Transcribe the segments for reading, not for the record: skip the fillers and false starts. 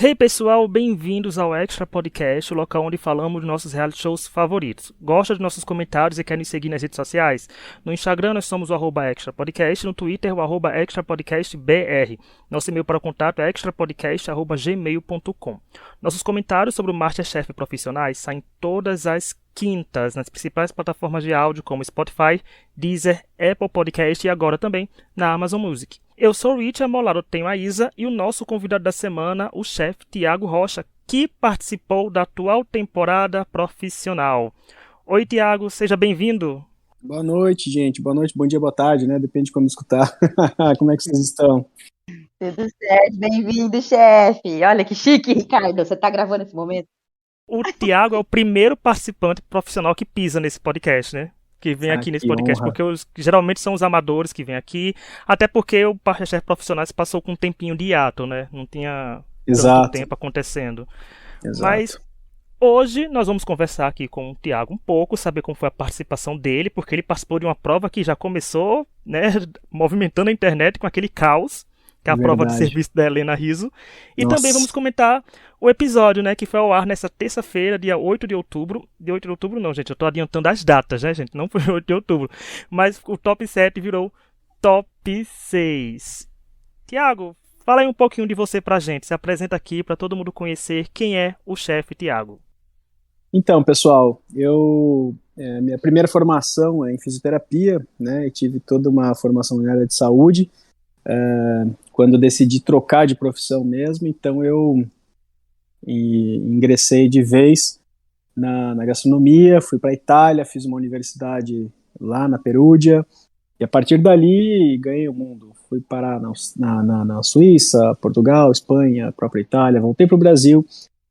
Hey pessoal, bem-vindos ao Extra Podcast, o local onde falamos dos nossos reality shows favoritos. Gosta dos nossos comentários e quer nos seguir nas redes sociais? No Instagram nós somos o @extrapodcast, no Twitter o @extrapodcastbr. Nosso e-mail para contato é extrapodcast@gmail.com. Nossos comentários sobre o MasterChef profissionais saem todas as quintas nas principais plataformas de áudio como Spotify, Deezer, Apple Podcast e agora também na Amazon Music. Eu sou o Rich, ao meu lado tenho a Isa e o nosso convidado da semana, o chefe Tiago Rocha, que participou da atual temporada profissional. Oi, Tiago, seja bem-vindo. Boa noite, gente. Boa noite, bom dia, boa tarde, né? Depende de quando escutar. Como é que vocês estão? Tudo certo, bem-vindo, chefe. Olha que chique, Ricardo. Você tá gravando esse momento? O Tiago é o primeiro participante profissional que pisa nesse podcast, né? Que vem aqui nesse podcast, honra. porque geralmente são os amadores que vêm aqui, até porque o MasterChef profissional se passou com um tempinho de hiato, né? Não tinha tanto tempo acontecendo. Exato. Mas hoje nós vamos conversar aqui com o Tiago um pouco, saber como foi a participação dele, porque ele participou de uma prova que já começou, né, movimentando a internet com aquele caos, que é a prova de serviço da Helena Rizzo. E também vamos comentar o episódio, né, que foi ao ar nessa terça-feira, dia 8 de outubro. Dia 8 de outubro não, gente, eu tô adiantando as datas, né, gente? Não foi 8 de outubro. Mas o top 7 virou top 6. Tiago, fala aí um pouquinho de você pra gente. Se apresenta aqui pra todo mundo conhecer quem é o chefe Tiago. Então, pessoal, minha primeira formação é em fisioterapia, né? E tive toda uma formação na área de saúde. Quando decidi trocar de profissão mesmo, então eu ingressei de vez na gastronomia, fui para a Itália, fiz uma universidade lá na Perúdia, e a partir dali ganhei o mundo. Fui parar na Suíça, Portugal, Espanha, própria Itália, voltei para o Brasil,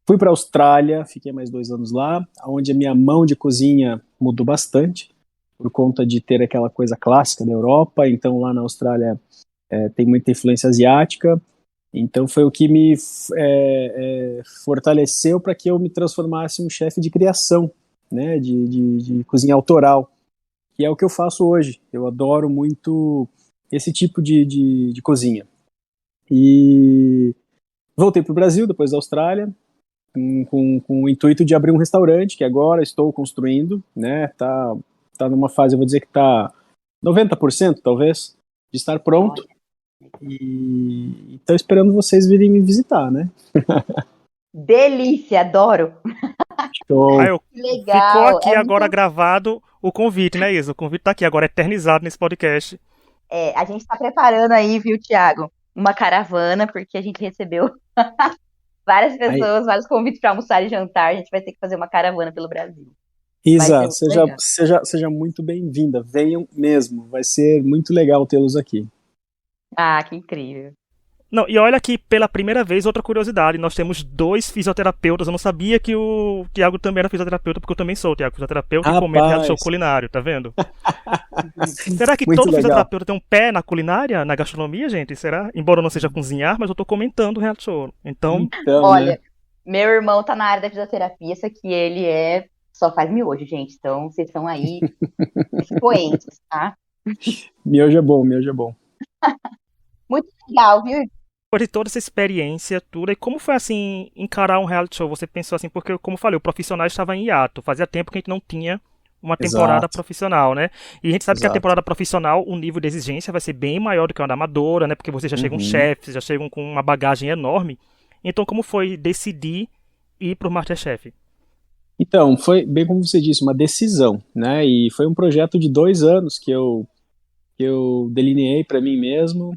fui para a Austrália, fiquei mais 2 anos lá, onde a minha mão de cozinha mudou bastante, por conta de ter aquela coisa clássica da Europa. Então lá na Austrália tem muita influência asiática, então foi o que me fortaleceu para que eu me transformasse em um chefe de criação, né, de cozinha autoral, que é o que eu faço hoje. Eu adoro muito esse tipo de cozinha. E voltei para o Brasil depois da Austrália, com o intuito de abrir um restaurante, que agora estou construindo, né, tá numa fase, eu vou dizer que tá 90% talvez, de estar pronto. E estou esperando vocês virem me visitar, né? Delícia, adoro. Show. Legal. Ficou aqui agora gravado o convite, né, Isa? O convite tá aqui agora eternizado nesse podcast. A gente tá preparando aí, viu, Tiago? Uma caravana, porque a gente recebeu várias pessoas, vários convites para almoçar e jantar. A gente vai ter que fazer uma caravana pelo Brasil. Isa, seja muito bem-vinda. Venham mesmo. Vai ser muito legal tê-los aqui. Ah, que incrível. Não, e olha que pela primeira vez, outra curiosidade, nós temos 2 fisioterapeutas. Eu não sabia que o Tiago também era fisioterapeuta, porque eu também sou, Tiago, fisioterapeuta, e comento reality show culinário, tá vendo? Será que todo fisioterapeuta tem um pé na culinária, na gastronomia, gente? Será? Embora eu não seja cozinhar, mas eu tô comentando o reality show. Então olha, né? Meu irmão tá na área da fisioterapia, só que ele só faz miojo, gente. Então, vocês estão aí expoentes, tá? Miojo é bom, miojo é bom. Muito legal, viu? Depois de toda essa experiência, tudo, e como foi assim, encarar um reality show? Você pensou assim, porque, como eu falei, o profissional estava em hiato, fazia tempo que a gente não tinha uma temporada profissional, né? E a gente sabe que a temporada profissional, o nível de exigência vai ser bem maior do que a da amadora, né? Porque você já chega um chefe, você já chegam com uma bagagem enorme. Então, como foi decidir ir pro MasterChef? Então, foi bem como você disse, uma decisão, né? E foi um projeto de 2 anos que eu delineei para mim mesmo,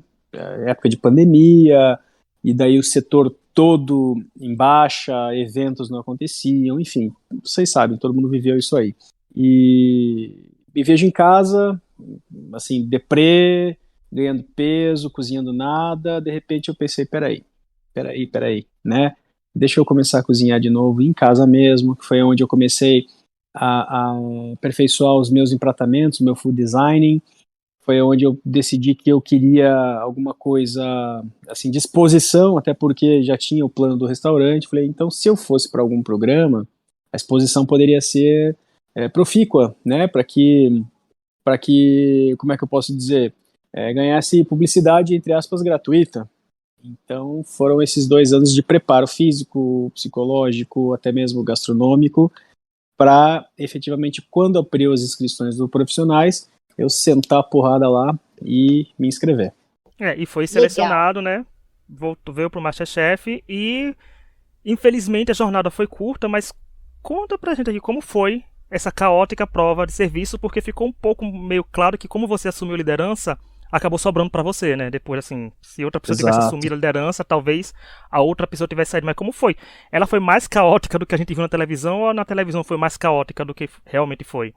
época de pandemia, e daí o setor todo em baixa, eventos não aconteciam, enfim, vocês sabem, todo mundo viveu isso aí. E me vejo em casa, assim, deprê, ganhando peso, cozinhando nada. De repente eu pensei, peraí, né? Deixa eu começar a cozinhar de novo em casa mesmo, que foi onde eu comecei a aperfeiçoar os meus empratamentos, o meu food designing. Foi onde eu decidi que eu queria alguma coisa, assim, de exposição, até porque já tinha o plano do restaurante. Falei, então, se eu fosse para algum programa, a exposição poderia ser profícua, né, para que, como é que eu posso dizer, ganhasse publicidade, entre aspas, gratuita. Então foram esses 2 anos de preparo físico, psicológico, até mesmo gastronômico, para efetivamente, quando abriu as inscrições do profissionais, eu sentar a porrada lá e me inscrever. E foi selecionado, né? Veio pro MasterChef e, infelizmente, a jornada foi curta, mas conta pra gente aqui como foi essa caótica prova de serviço, porque ficou um pouco meio claro que, como você assumiu liderança, acabou sobrando pra você, né? Depois, assim, se outra pessoa tivesse assumido a liderança, talvez a outra pessoa tivesse saído. Mas como foi? Ela foi mais caótica do que a gente viu na televisão, ou na televisão foi mais caótica do que realmente foi?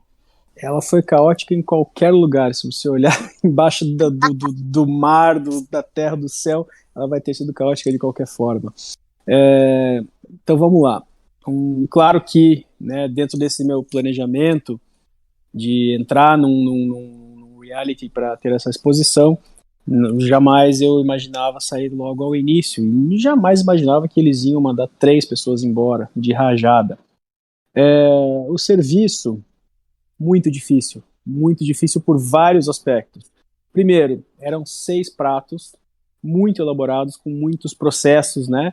Ela foi caótica em qualquer lugar. Se você olhar embaixo do mar, da terra, do céu, ela vai ter sido caótica de qualquer forma. Então vamos lá. Claro que, né, dentro desse meu planejamento de entrar num reality para ter essa exposição, jamais eu imaginava sair logo ao início, e jamais imaginava que eles iam mandar 3 pessoas embora de rajada. O serviço, muito difícil por vários aspectos. Primeiro, eram 6 pratos muito elaborados, com muitos processos, né?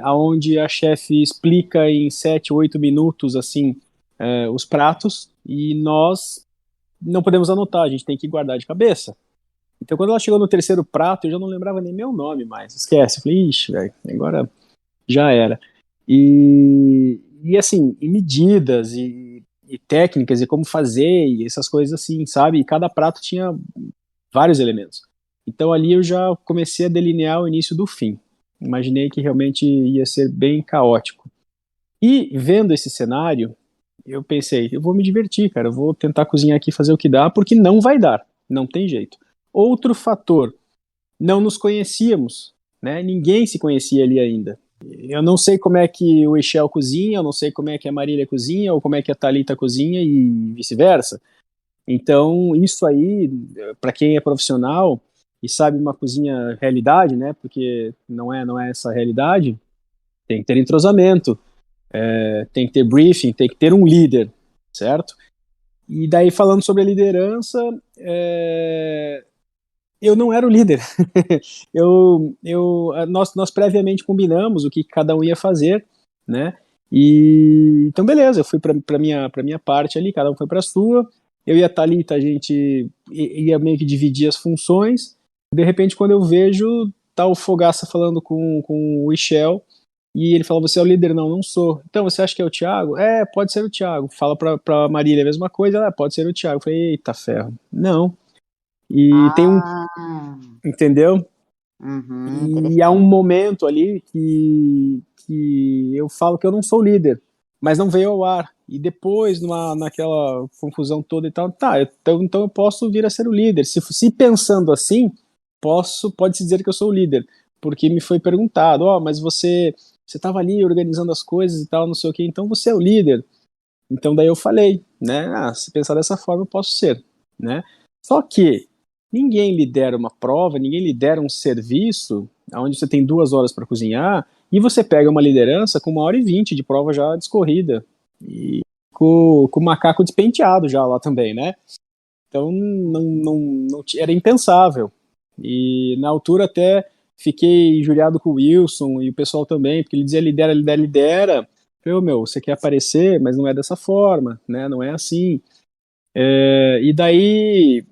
Onde a chefe explica em 7, 8 minutos assim, os pratos, e nós não podemos anotar, a gente tem que guardar de cabeça. Então quando ela chegou no 3º prato, eu já não lembrava nem meu nome mais, esquece, eu falei, ixi, velho, agora já era. E assim, e medidas e técnicas e como fazer e essas coisas assim, sabe? E cada prato tinha vários elementos. Então ali eu já comecei a delinear o início do fim. Imaginei que realmente ia ser bem caótico. E vendo esse cenário, eu pensei, eu vou me divertir, cara, eu vou tentar cozinhar aqui, fazer o que dá, porque não vai dar, não tem jeito. Outro fator, não nos conhecíamos, né? Ninguém se conhecia ali ainda. Eu não sei como é que o Ixel cozinha, eu não sei como é que a Marília cozinha, ou como é que a Thalita cozinha e vice-versa. Então, isso aí, para quem é profissional e sabe uma cozinha realidade, né, porque não é essa a realidade, tem que ter entrosamento, tem que ter briefing, tem que ter um líder, certo? E daí, falando sobre a liderança, eu não era o líder. Nós previamente combinamos o que cada um ia fazer, né? E então beleza, eu fui para minha parte ali, cada um foi para a sua. Eu e a Thalita, a gente ia meio que dividir as funções. De repente, quando eu vejo, tá o Fogaça falando com o Ixel, e ele fala, você é o líder? Não, não sou. Então, você acha que é o Thiago? Pode ser o Thiago. Fala pra Marília a mesma coisa, ela, pode ser o Thiago. Eu falei, eita ferro. Não. E tem um... Entendeu? E há um momento ali que eu falo que eu não sou líder, mas não veio ao ar. E depois, naquela confusão toda e tal, então eu posso vir a ser o líder. Se pensando assim, pode-se dizer que eu sou o líder, porque me foi perguntado, mas você estava ali organizando as coisas e tal, não sei o que, então você é o líder. Então daí eu falei, né, se pensar dessa forma eu posso ser, né. Só que ninguém lidera uma prova, ninguém lidera um serviço onde você tem 2 horas para cozinhar e você pega uma liderança com 1h20 de prova já discorrida e com o macaco despenteado já lá também, né? Então não era impensável. E na altura até fiquei injuriado com o Wilson e o pessoal também, porque ele dizia lidera, lidera, lidera. Eu, você quer aparecer, mas não é dessa forma, né? Não é assim. E daí,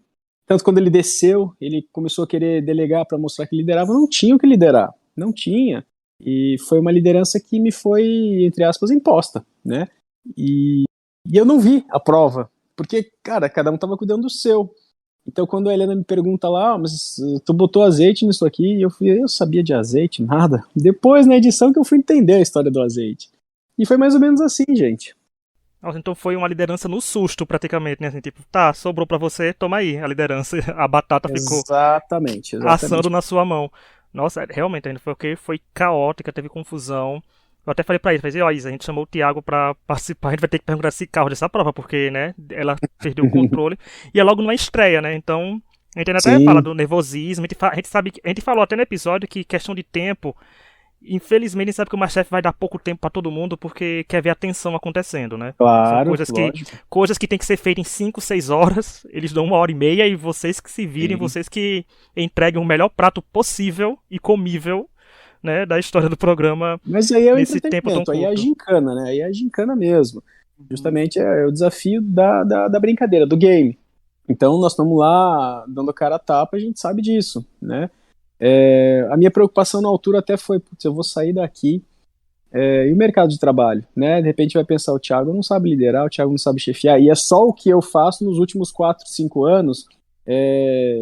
tanto quando ele desceu, ele começou a querer delegar para mostrar que liderava, não tinha o que liderar, não tinha. E foi uma liderança que me foi, entre aspas, imposta, né? E eu não vi a prova, porque, cara, cada um tava cuidando do seu. Então, quando a Helena me pergunta lá, mas tu botou azeite nisso aqui? E eu sabia de azeite, nada. Depois, na edição, que eu fui entender a história do azeite. E foi mais ou menos assim, gente. Nossa, então foi uma liderança no susto, praticamente, né? Assim, tipo, sobrou pra você, toma aí a liderança. A batata ficou exatamente. assando na sua mão. Nossa, realmente, ainda foi caótica, teve confusão. Eu até falei pra ele, Isa, a gente chamou o Thiago pra participar, a gente vai ter que perguntar se carro dessa prova, porque, né, ela perdeu o controle. E é logo numa estreia, né? Então, a gente ainda até fala do nervosismo, a gente falou até no episódio que questão de tempo infelizmente, a gente sabe que o MasterChef vai dar pouco tempo pra todo mundo porque quer ver a tensão acontecendo, né? São Claro, coisas coisas que tem que ser feitas em 5, 6 horas, eles dão 1h30 e vocês que se virem, Sim. vocês que entreguem o melhor prato possível e comível, né, da história do programa Mas aí é o nesse tempo tão entretenimento, aí é a curto. gincana, né? Aí é a gincana mesmo. Justamente é o desafio da brincadeira, do game. Então nós estamos lá dando cara a tapa, a gente sabe disso, né? A minha preocupação na altura até foi, putz, eu vou sair daqui, e o mercado de trabalho, né? De repente vai pensar, o Thiago não sabe liderar, o Thiago não sabe chefiar, e é só o que eu faço nos últimos 4, 5 anos,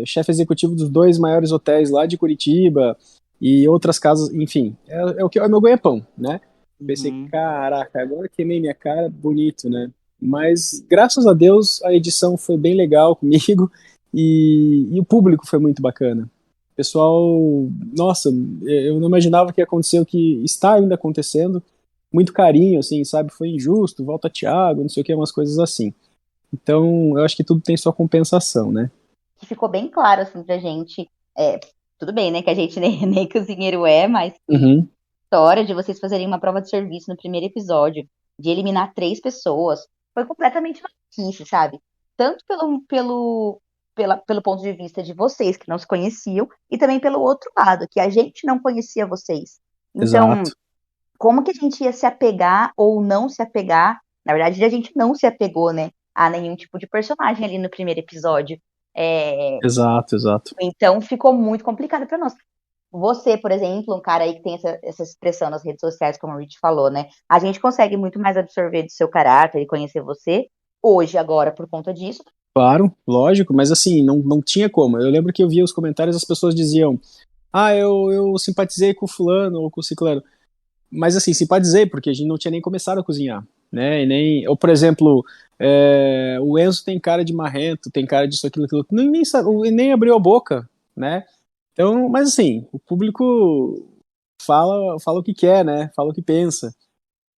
chefe executivo dos 2 maiores hotéis lá de Curitiba, e outras casas, enfim, é o meu ganha-pão, né? Pensei, caraca, agora queimei minha cara, bonito, né? Mas, graças a Deus, a edição foi bem legal comigo e o público foi muito bacana. O pessoal, nossa, eu não imaginava que ia acontecer o que está ainda acontecendo. Muito carinho, assim, sabe? Foi injusto, volta Thiago, não sei o que, umas coisas assim. Então, eu acho que tudo tem sua compensação, né? Que ficou bem claro, assim, pra gente. Tudo bem, né? Que a gente nem cozinheiro mas Uhum. história de vocês fazerem uma prova de serviço no primeiro episódio, de eliminar 3 pessoas, foi completamente maluquice, sabe? Tanto pelo ponto de vista de vocês, que não se conheciam, e também pelo outro lado, que a gente não conhecia vocês. Então, Exato. como que a gente ia se apegar ou não se apegar? Na verdade, a gente não se apegou, né, a nenhum tipo de personagem ali no primeiro episódio. Exato, exato. Então, ficou muito complicado para nós. Você, por exemplo, um cara aí que tem essa expressão nas redes sociais, como o Rich falou, né? A gente consegue muito mais absorver do seu caráter e conhecer você hoje, agora, por conta disso. Claro, lógico, mas assim, não tinha como. Eu lembro que eu via os comentários, as pessoas diziam, eu simpatizei com o fulano ou com o ciclano. Mas assim, simpatizei, porque a gente não tinha nem começado a cozinhar, né? E nem, ou por exemplo, o Enzo tem cara de marrento, tem cara disso, aquilo, nem abriu a boca, né? Então, mas assim, o público fala o que quer, né? Fala o que pensa.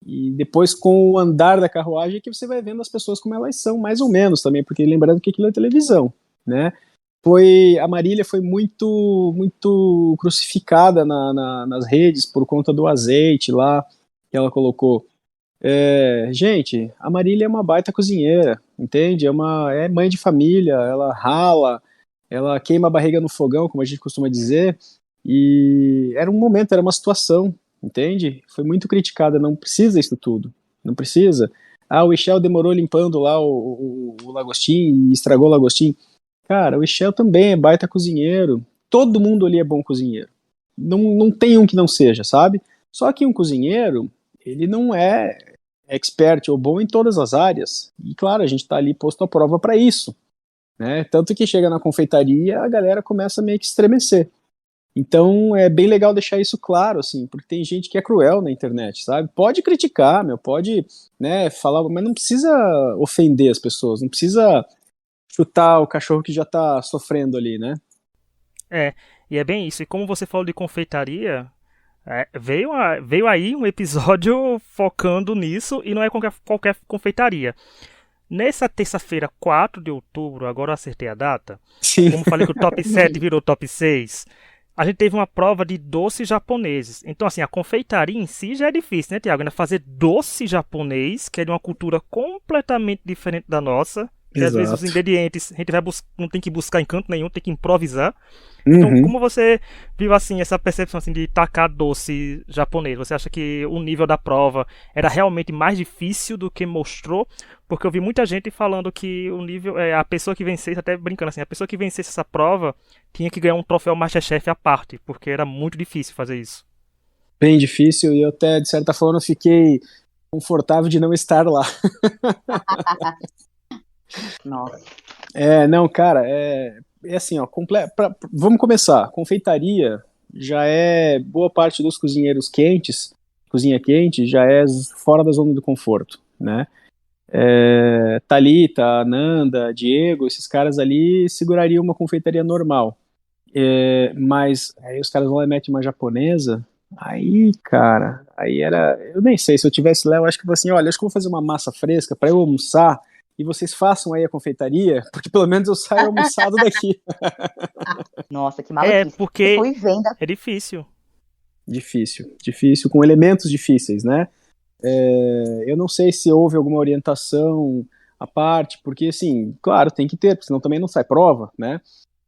E depois, com o andar da carruagem, é que você vai vendo as pessoas como elas são, mais ou menos também, porque lembrando que aquilo é televisão, né? A Marília foi muito crucificada nas redes por conta do azeite lá que ela colocou. Gente, a Marília é uma baita cozinheira, entende? É mãe de família, ela rala, ela queima a barriga no fogão, como a gente costuma dizer, e era um momento, era uma situação, entende? Foi muito criticada, não precisa isso tudo, não precisa. O Michel demorou limpando lá o lagostim e estragou o lagostim. Cara, o Michel também é baita cozinheiro, todo mundo ali é bom cozinheiro. Não tem um que não seja, sabe? Só que um cozinheiro, ele não é expert ou bom em todas as áreas. E claro, a gente está ali posto à prova para isso, né? Tanto que chega na confeitaria, a galera começa a meio que estremecer. Então é bem legal deixar isso claro, assim, porque tem gente que é cruel na internet, sabe? Pode criticar, pode, né, falar, mas não precisa ofender as pessoas, não precisa chutar o cachorro que já tá sofrendo ali, né? E é bem isso. E como você falou de confeitaria, veio aí um episódio focando nisso e não é qualquer confeitaria. Nessa terça-feira, 4 de outubro, agora eu acertei a data, Sim. como falei que o top 7 virou top 6, a gente teve uma prova de doces japoneses. Então, assim, a confeitaria em si já é difícil, né, Tiago? Ainda fazer doce japonês, que é de uma cultura completamente diferente da nossa, que às vezes os Exato. ingredientes a gente não tem que buscar em canto nenhum, tem que improvisar. Então, como você viu assim essa percepção assim de tacar doce japonês? Você acha que o nível da prova era realmente mais difícil do que mostrou? Porque eu vi muita gente falando que o nível, a pessoa que vencesse, até brincando assim, a pessoa que vencesse essa prova tinha que ganhar um troféu MasterChef à parte, porque era muito difícil fazer isso. Bem difícil, e eu até, de certa forma, fiquei confortável de não estar lá. Nossa. Não, cara, assim, ó, vamos começar. Confeitaria já é boa parte dos cozinheiros quentes, cozinha quente, já é fora da zona do conforto, né? Thalita, Nanda, Diego, esses caras ali segurariam uma confeitaria normal. Mas aí os caras vão lá e metem uma japonesa, aí, cara, aí era, eu nem sei, se eu tivesse lá, eu acho que eu vou assim, olha, acho que eu vou fazer uma massa fresca para eu almoçar, e vocês façam aí a confeitaria, porque pelo menos eu saio almoçado daqui. Nossa, que maluquice. Porque Fui vendo é difícil. difícil, com elementos difíceis, né? Eu não sei se houve alguma orientação à parte, porque, assim, claro, tem que ter, porque senão também não sai prova, né?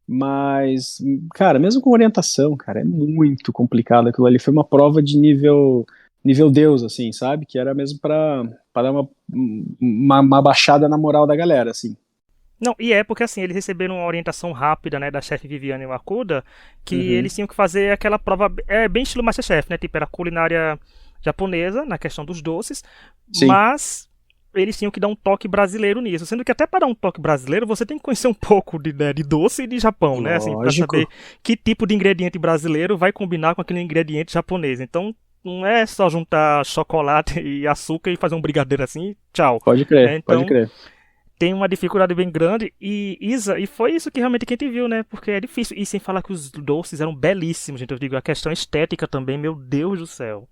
Mas, cara, mesmo com orientação, cara, é muito complicado aquilo ali. Foi uma prova de nível Deus, assim, sabe? Que era mesmo pra dar uma baixada na moral da galera, assim. Não, e é porque assim, eles receberam uma orientação rápida, né, da chefe Viviane Wakuda, que Uhum. eles tinham que fazer aquela prova, bem estilo MasterChef, né, tipo, era culinária japonesa, na questão dos doces, Sim, mas eles tinham que dar um toque brasileiro nisso, sendo que até para dar um toque brasileiro, você tem que conhecer um pouco de doce e de Japão, né, assim, para saber lógico. que tipo de ingrediente brasileiro vai combinar com aquele ingrediente japonês, então não é só juntar chocolate e açúcar e fazer um brigadeiro assim, tchau, Pode né, crer, pode então crer. tem uma dificuldade bem grande e foi isso que realmente a gente viu, né? Porque é difícil. E sem falar que os doces eram belíssimos, gente. Eu digo, a questão estética também, meu Deus do céu.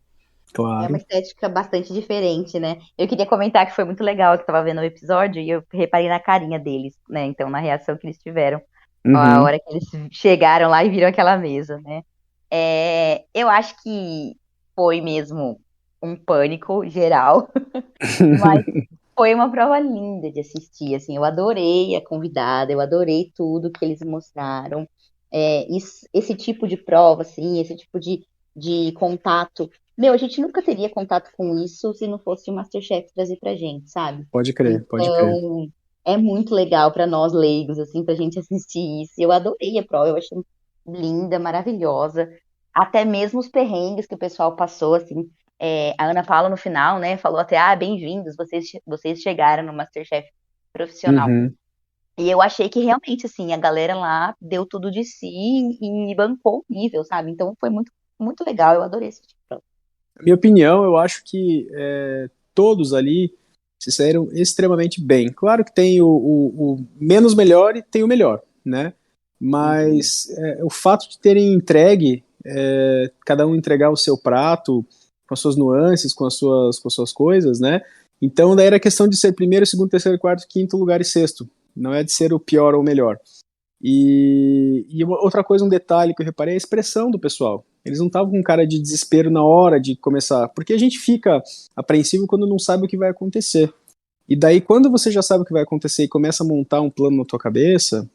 É uma Claro. estética bastante diferente, né? Eu queria comentar que foi muito legal que eu tava vendo o episódio e eu reparei na carinha deles, né? Então, na reação que eles tiveram, a Uhum. hora que eles chegaram lá e viram aquela mesa, né? Eu acho que foi mesmo um pânico geral, mas foi uma prova linda de assistir, assim, eu adorei a convidada, eu adorei tudo que eles mostraram. Esse tipo de prova, assim, esse tipo de contato. Meu, a gente nunca teria contato com isso se não fosse o MasterChef trazer pra gente, sabe? Pode crer, pode crer. Então, é muito legal pra nós leigos, assim, pra gente assistir isso. Eu adorei a prova, eu achei linda, maravilhosa. Até mesmo os perrengues que o pessoal passou, assim, a Ana Paula no final, né, falou até, bem-vindos, vocês chegaram no MasterChef profissional. Uhum. E eu achei que realmente, assim, a galera lá deu tudo de si e bancou o nível, sabe? Então foi muito, muito legal, eu adorei esse tipo de prova. Minha opinião, eu acho que todos ali se saíram extremamente bem. Claro que tem o menos melhor e tem o melhor, né? Uhum. Mas o fato de terem entregue, cada um entregar o seu prato, com as suas nuances, com as suas coisas, né? Então daí era questão de ser primeiro, segundo, terceiro, quarto, quinto lugar e sexto. Não é de ser o pior ou o melhor. E outra coisa, um detalhe que eu reparei é a expressão do pessoal. Eles não estavam com cara de desespero na hora de começar, porque a gente fica apreensivo quando não sabe o que vai acontecer. E daí, quando você já sabe o que vai acontecer e começa a montar um plano na tua cabeça,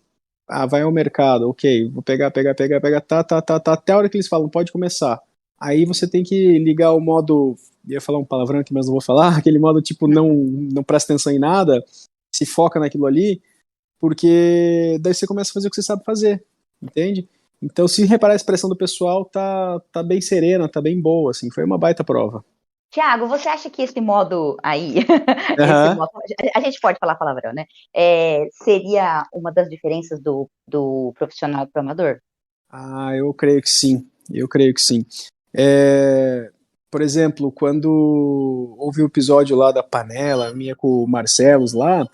vai ao mercado, ok, vou pegar, tá, até a hora que eles falam, pode começar. Aí você tem que ligar o modo, ia falar um palavrão aqui, mas não vou falar, aquele modo tipo, não presta atenção em nada, se foca naquilo ali, porque daí você começa a fazer o que você sabe fazer, entende? Então, se reparar a expressão do pessoal, tá bem serena, tá bem boa, assim, foi uma baita prova. Tiago, você acha que esse modo aí, esse Aham. modo, a gente pode falar palavrão, né? Seria uma das diferenças do profissional pro amador? Eu creio que sim, eu creio que sim. É, por exemplo, quando houve o episódio lá da panela, minha com o Marcelos lá,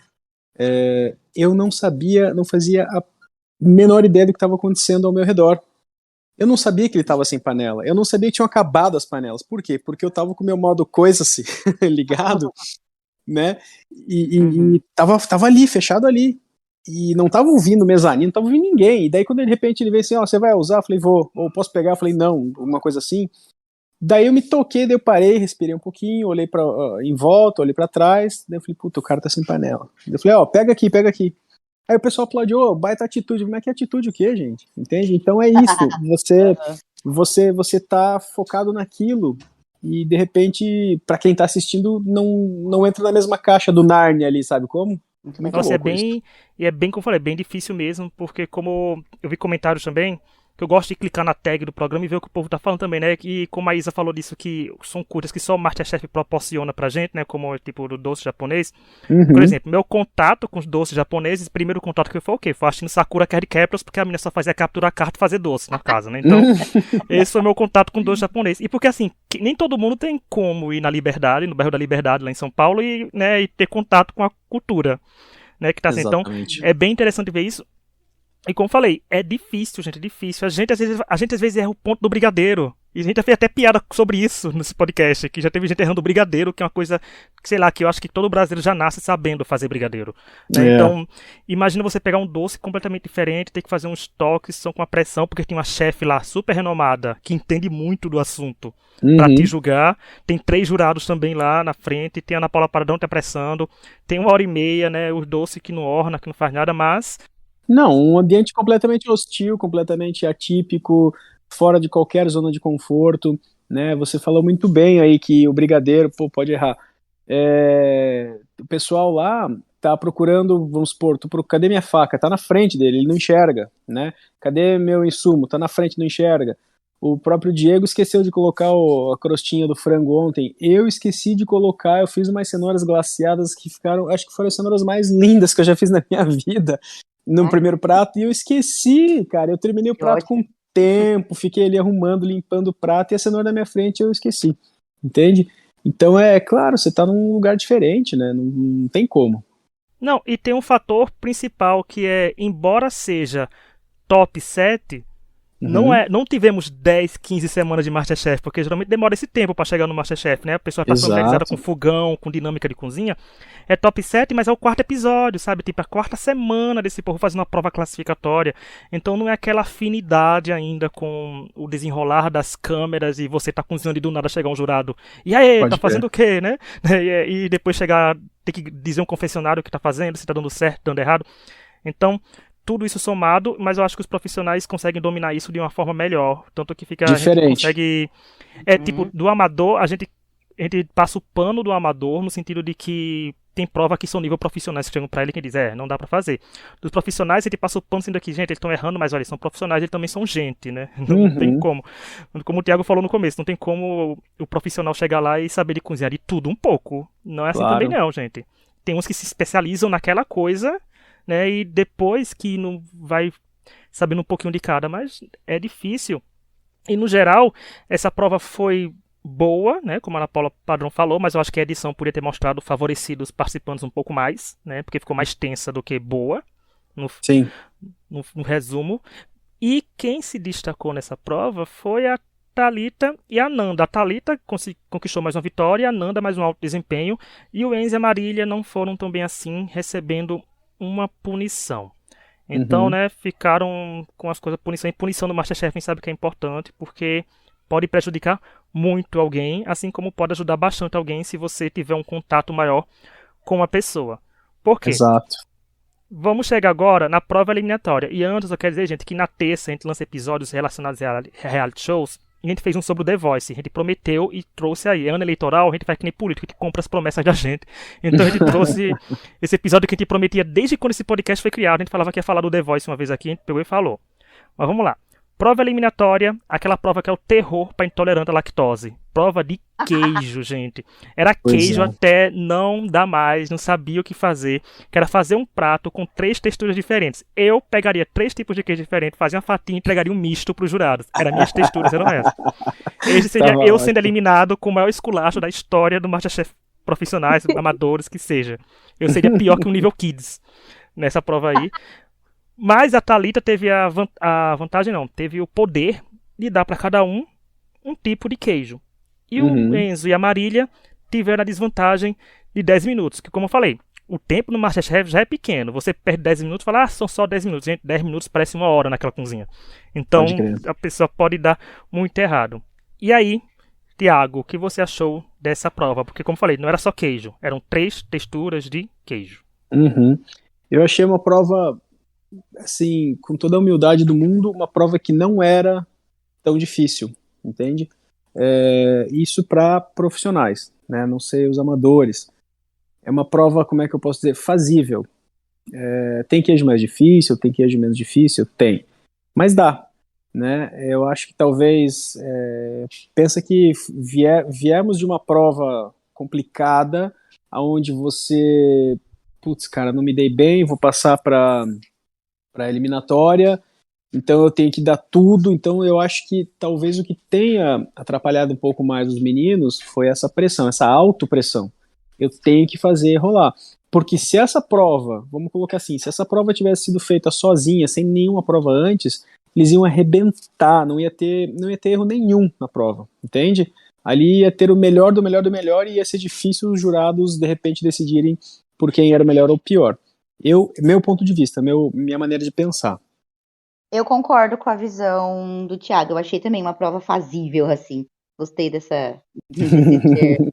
eu não sabia, não fazia a menor ideia do que estava acontecendo ao meu redor. Eu não sabia que ele estava sem panela. Eu não sabia que tinham acabado as panelas. Por quê? Porque eu estava com o meu modo coisa-se ligado, né? E Uhum. tava ali, fechado ali. E não tava ouvindo o mezanino, não tava ouvindo ninguém. E daí, quando de repente ele veio assim, você vai usar? Eu falei, vou. Ou posso pegar? Eu falei, não, uma coisa assim. Daí eu me toquei, daí eu parei, respirei um pouquinho, olhei em volta, olhei pra trás. Daí eu falei, puta, o cara tá sem panela. Daí eu falei, pega aqui, pega aqui. Aí o pessoal aplaudiu, baita atitude. Mas que atitude o quê, gente? Entende? Então é isso. Você tá focado naquilo e de repente, pra quem tá assistindo, não entra na mesma caixa do Narnia ali, sabe como? Muito Muito Nossa, legal. louco isso. é bem, como eu falei, bem difícil mesmo, porque como eu vi comentários também, que eu gosto de clicar na tag do programa e ver o que o povo tá falando também, né? E como a Isa falou disso, que são coisas que só o MasterChef proporciona pra gente, né? Como tipo do doce japonês. Por Uhum. exemplo, meu contato com os doces japoneses, o primeiro contato que foi o quê? Foi assistindo Sakura Card Captors, porque a menina só fazia capturar carta e fazer doce na casa, né? Então, esse foi meu contato com doce japonês. E porque assim, nem todo mundo tem como ir na Liberdade, no bairro da Liberdade, lá em São Paulo, e, né, e ter contato com a cultura, né, que tá assim. Então, Exatamente. é bem interessante ver isso. E como eu falei, é difícil, gente, é difícil. A gente às vezes erra o ponto do brigadeiro. E a gente já fez até piada sobre isso nesse podcast, que já teve gente errando o brigadeiro, que é uma coisa, sei lá, que eu acho que todo brasileiro já nasce sabendo fazer brigadeiro. Né? Então, imagina você pegar um doce completamente diferente, ter que fazer uns toques, são com a pressão, porque tem uma chefe lá super renomada, que entende muito do assunto, pra te julgar. Tem 3 jurados também lá na frente, tem a Ana Paula Paradão te apressando, tem 1h30, né, os doces que não orna, que não faz nada, mas... Não, um ambiente completamente hostil, completamente atípico, fora de qualquer zona de conforto, né? Você falou muito bem aí que o brigadeiro, pô, pode errar. O pessoal lá tá procurando, vamos supor, cadê minha faca? Tá na frente dele, ele não enxerga, né? Cadê meu insumo? Tá na frente, não enxerga. O próprio Diego esqueceu de colocar a crostinha do frango ontem. Eu esqueci de colocar, eu fiz umas cenouras glaciadas que ficaram, acho que foram as cenouras mais lindas que eu já fiz na minha vida no primeiro prato, e eu esqueci, cara. Eu terminei o prato com tempo, fiquei ali arrumando, limpando o prato, e a cenoura na minha frente eu esqueci, entende? Então é claro, você tá num lugar diferente, né? Não tem como. Não, e tem um fator principal que é, embora seja top 7, não tivemos 10, 15 semanas de Masterchef, porque geralmente demora esse tempo pra chegar no Masterchef, né? A pessoa tá familiarizada com fogão, com dinâmica de cozinha. É top 7, mas é o 4º episódio, sabe? Tipo, a 4ª semana desse povo fazendo uma prova classificatória. Então não é aquela afinidade ainda com o desenrolar das câmeras e você tá cozinhando e do nada chegar um jurado. E aí, Pode tá fazendo o quê, né? E depois chegar, ter que dizer um confessionário o que tá fazendo, se tá dando certo, dando errado. Então, tudo isso somado, mas eu acho que os profissionais conseguem dominar isso de uma forma melhor. Tanto que fica. Diferente. A gente consegue. Tipo, do amador, a gente passa o pano do amador no sentido de que tem prova que são nível profissionais que chegam pra ele e diz, não dá pra fazer. Dos profissionais, a gente passa o pano sendo que, gente, eles estão errando, mas olha, eles são profissionais, eles também são gente, né? Não tem como. Como o Thiago falou no começo, não tem como o profissional chegar lá e saber de cozinhar de tudo um pouco. Não é assim também não, gente. Tem uns que se especializam naquela coisa, né, e depois que não vai sabendo um pouquinho de cada, mas é difícil. E no geral, essa prova foi boa, né, como a Ana Paula Padrão falou, mas eu acho que a edição podia ter mostrado favorecido os participantes um pouco mais, né, porque ficou mais tensa do que boa, Sim. No resumo. E quem se destacou nessa prova foi a Thalita e a Nanda. A Thalita conquistou mais uma vitória, a Nanda mais um alto desempenho, e o Enzo e a Marília não foram tão bem assim, recebendo uma punição. Então, né, ficaram com as coisas punição. E punição no Masterchef, a gente sabe que é importante, porque pode prejudicar muito alguém, assim como pode ajudar bastante alguém se você tiver um contato maior com a pessoa. Por quê? Exato. Vamos chegar agora na prova eliminatória. E antes, eu quero dizer, gente, que na terça a gente lança episódios relacionados a reality shows. A gente fez um sobre o The Voice, a gente prometeu e trouxe aí. Ano eleitoral, a gente faz que nem político, a gente compra as promessas da gente. Então a gente trouxe esse episódio que a gente prometia desde quando esse podcast foi criado. A gente falava que ia falar do The Voice uma vez aqui, a gente pegou e falou. Mas vamos lá. Prova eliminatória, aquela prova que é o terror para intolerante à lactose. Prova de queijo, gente. Era queijo até não dar mais, não sabia o que fazer. Que era fazer um prato com 3 texturas diferentes. Eu pegaria 3 tipos de queijo diferentes, fazia uma fatia e entregaria um misto para os jurados. Minhas texturas eram essas. Esse seria eu sendo eliminado com o maior esculacho da história do Masterchef profissionais, amadores, que seja. Eu seria pior que um nível Kids nessa prova aí. Mas a Thalita teve a vantagem, não, teve o poder de dar para cada um tipo de queijo. E o Enzo e a Marília tiveram a desvantagem de 10 minutos, que como eu falei, o tempo no Masterchef já é pequeno. Você perde 10 minutos e fala, são só 10 minutos. Gente, 10 minutos parece 1 hora naquela cozinha. Então, a pessoa pode dar muito errado. E aí, Thiago, o que você achou dessa prova? Porque, como eu falei, não era só queijo, eram 3 texturas de queijo. Eu achei uma prova, assim, com toda a humildade do mundo, uma prova que não era tão difícil, entende? Isso para profissionais, né? Não sei, os amadores. É uma prova, como é que eu posso dizer, fazível. Tem queijo mais difícil, tem queijo menos difícil? Tem. Mas dá, né? Eu acho que talvez, pensa que viemos de uma prova complicada, onde você, putz, cara, não me dei bem, vou passar para a eliminatória, então eu tenho que dar tudo. Então eu acho que talvez o que tenha atrapalhado um pouco mais os meninos foi essa pressão, essa autopressão. Eu tenho que fazer rolar. Porque se essa prova, vamos colocar assim, se essa prova tivesse sido feita sozinha, sem nenhuma prova antes, eles iam arrebentar, não ia ter erro nenhum na prova, entende? Ali ia ter o melhor do melhor do melhor e ia ser difícil os jurados, de repente, decidirem por quem era o melhor ou pior. Meu ponto de vista, minha maneira de pensar. Eu concordo com a visão do Thiago. Eu achei também uma prova fazível, assim. Gostei desse termo.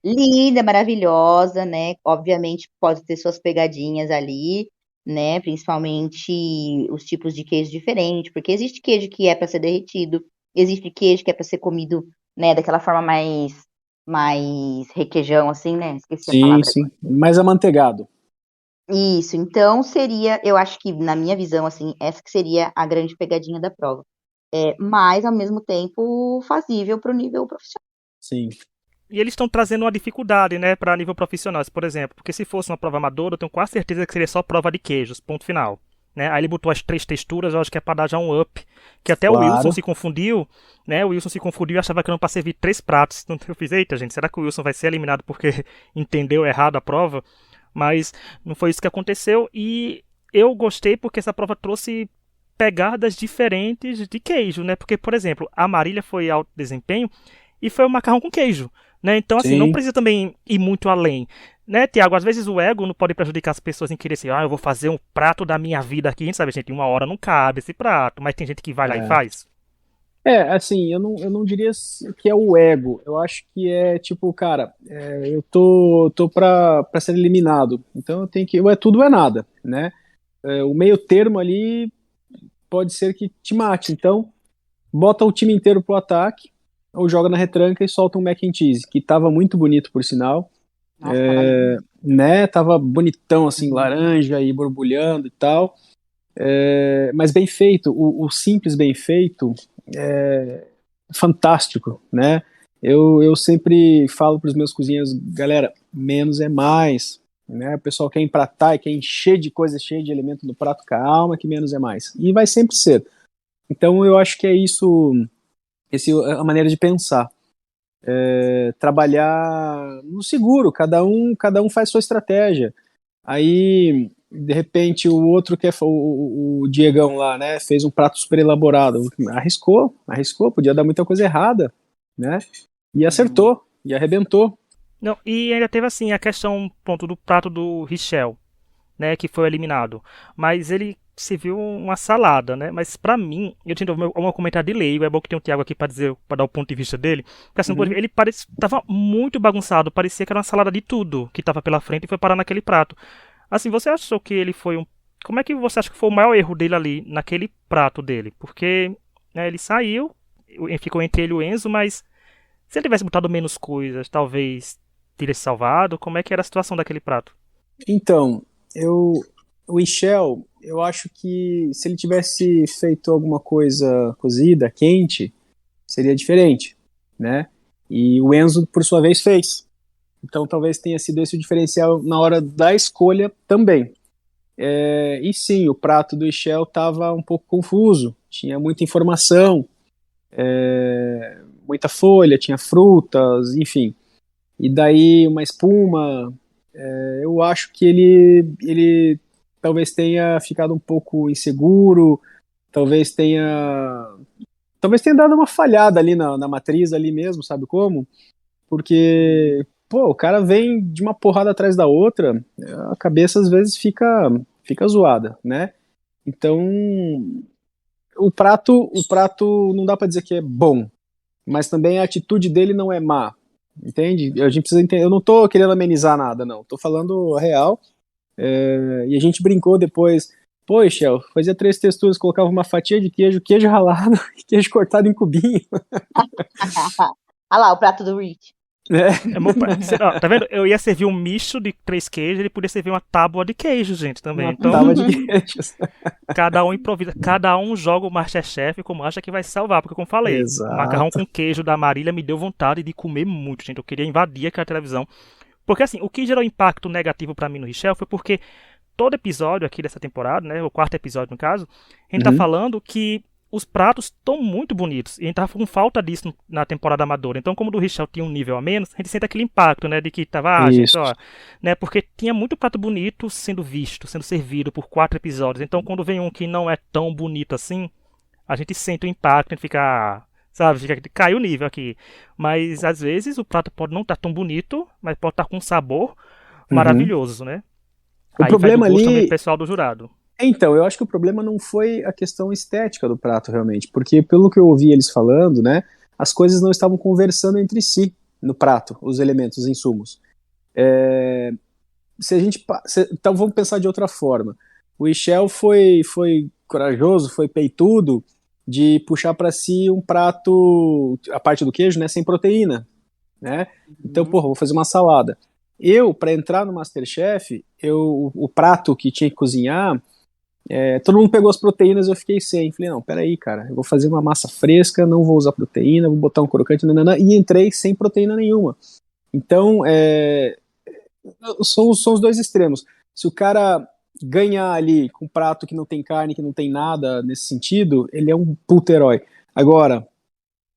Linda, maravilhosa, né? Obviamente pode ter suas pegadinhas ali, né? Principalmente os tipos de queijo diferentes, porque existe queijo que é para ser derretido, existe queijo que é para ser comido, né? Daquela forma mais requeijão, assim, né? Esqueci a Sim, palavra. sim, mais amanteigado. Isso, então seria, eu acho que na minha visão, assim, essa que seria a grande pegadinha da prova. Mas, ao mesmo tempo, fazível para o nível profissional. Sim. E eles estão trazendo uma dificuldade, né, para nível profissional, por exemplo, porque se fosse uma prova amadora, eu tenho quase certeza que seria só prova de queijos, ponto final. Né? Aí ele botou as 3 texturas, eu acho que é para dar já um up, que até Claro. O Wilson se confundiu, né? O Wilson se confundiu e achava que era para servir 3 pratos. Então eu fiz, eita, gente, será que o Wilson vai ser eliminado porque entendeu errado a prova? Mas não foi isso que aconteceu e eu gostei porque essa prova trouxe pegadas diferentes de queijo, né? Porque, por exemplo, a Marília foi alto desempenho e foi o macarrão com queijo, né? Então, assim, não precisa também ir muito além, né, Tiago? Às vezes o ego não pode prejudicar as pessoas em querer assim, eu vou fazer um prato da minha vida aqui, a gente sabe, gente, em 1 hora não cabe esse prato, mas tem gente que vai lá e faz. Assim, eu não diria que é o ego. Eu acho que é tipo, cara, eu tô pra ser eliminado. Então eu tenho que. Ou é tudo ou é nada, né? O meio termo ali pode ser que te mate. Então, bota o time inteiro pro ataque, ou joga na retranca e solta um mac and cheese, que tava muito bonito, por sinal. Nossa, tava lindo. Né? Tava bonitão, assim, laranja e borbulhando e tal. Mas bem feito, o simples bem feito é fantástico, né? Eu sempre falo para os meus cozinheiros, galera, menos é mais, né? O pessoal quer empratar e quer encher de coisa, cheia de elemento no prato, calma que menos é mais. E vai sempre ser. Então eu acho que é isso, a maneira de pensar. Trabalhar no seguro, cada um faz sua estratégia. Aí, de repente, o outro que é o Diegão lá, né, fez um prato super elaborado, arriscou, podia dar muita coisa errada, né, e acertou, e arrebentou. Não, e ainda teve assim a questão, ponto, do prato do Richel, né, que foi eliminado. Mas ele serviu uma salada, né? Mas pra mim, eu tinha um comentário de leigo, é bom que tem o Thiago aqui pra dizer, para dar o ponto de vista dele. Porque assim, ele tava muito bagunçado, parecia que era uma salada de tudo que tava pela frente e foi parar naquele prato. Assim, você achou que ele foi um. Como é que você acha que foi o maior erro dele ali, naquele prato dele? Porque, né, ele saiu, ficou entre ele e o Enzo, mas se ele tivesse botado menos coisas, talvez teria se salvado. Como é que era a situação daquele prato? Então, o Michel, eu acho que se ele tivesse feito alguma coisa cozida, quente, seria diferente, né? E o Enzo, por sua vez, fez. Então talvez tenha sido esse o diferencial na hora da escolha também. E sim, o prato do Michel estava um pouco confuso, tinha muita informação, muita folha, tinha frutas, enfim. E daí uma espuma, eu acho que ele talvez tenha ficado um pouco inseguro, talvez tenha dado uma falhada ali na matriz ali mesmo, sabe como? Porque, pô, o cara vem de uma porrada atrás da outra, a cabeça às vezes fica zoada, né? Então, o prato não dá pra dizer que é bom, mas também a atitude dele não é má, entende? A gente precisa entender, eu não tô querendo amenizar nada, não, tô falando a real, e a gente brincou depois, pô, Shell, fazia 3 texturas, colocava uma fatia de queijo ralado e queijo cortado em cubinho. Olha lá, o prato do Rich. Tá vendo? Eu ia servir um misto de 3 queijos, ele podia servir uma tábua de queijo, gente, também. Uma tábua de queijos. Cada um improvisa, cada um joga o Masterchef como acha que vai se salvar, porque como falei, Exato. O macarrão com queijo da Marília me deu vontade de comer muito, gente. Eu queria invadir aquela televisão. Porque assim, o que gerou impacto negativo pra mim no Richel foi porque todo episódio aqui dessa temporada, né, o 4º episódio no caso, a gente tá falando que os pratos estão muito bonitos. E a gente tava com falta disso na temporada amadora. Então, como o do Richel tinha um nível a menos, a gente sente aquele impacto, né? De que tava, gente, ó. Né, porque tinha muito prato bonito sendo visto, sendo servido por 4 episódios. Então, quando vem um que não é tão bonito assim, a gente sente o impacto, a gente fica, sabe, cai o nível aqui. Mas às vezes o prato pode não estar tão bonito, mas pode estar com um sabor Uhum. maravilhoso, né? O Aí vai do problema gosto também do ali. pessoal do jurado. Então, eu acho que o problema não foi a questão estética do prato, realmente, porque pelo que eu ouvi eles falando, né, as coisas não estavam conversando entre si no prato, os elementos, os insumos. É, se a gente, então vamos pensar de outra forma. O Michel foi corajoso, foi peitudo de puxar para si um prato, a parte do queijo, né, sem proteína, né? Então, Uhum. porra, vou fazer uma salada. Para entrar no MasterChef, o prato que tinha que cozinhar, todo mundo pegou as proteínas, eu fiquei sem. Falei, não, peraí, cara, eu vou fazer uma massa fresca, não vou usar proteína, vou botar um crocante, nanana, e entrei sem proteína nenhuma. Então, são os dois extremos. Se o cara ganhar ali com um prato que não tem carne, que não tem nada nesse sentido, ele é um puto herói. Agora,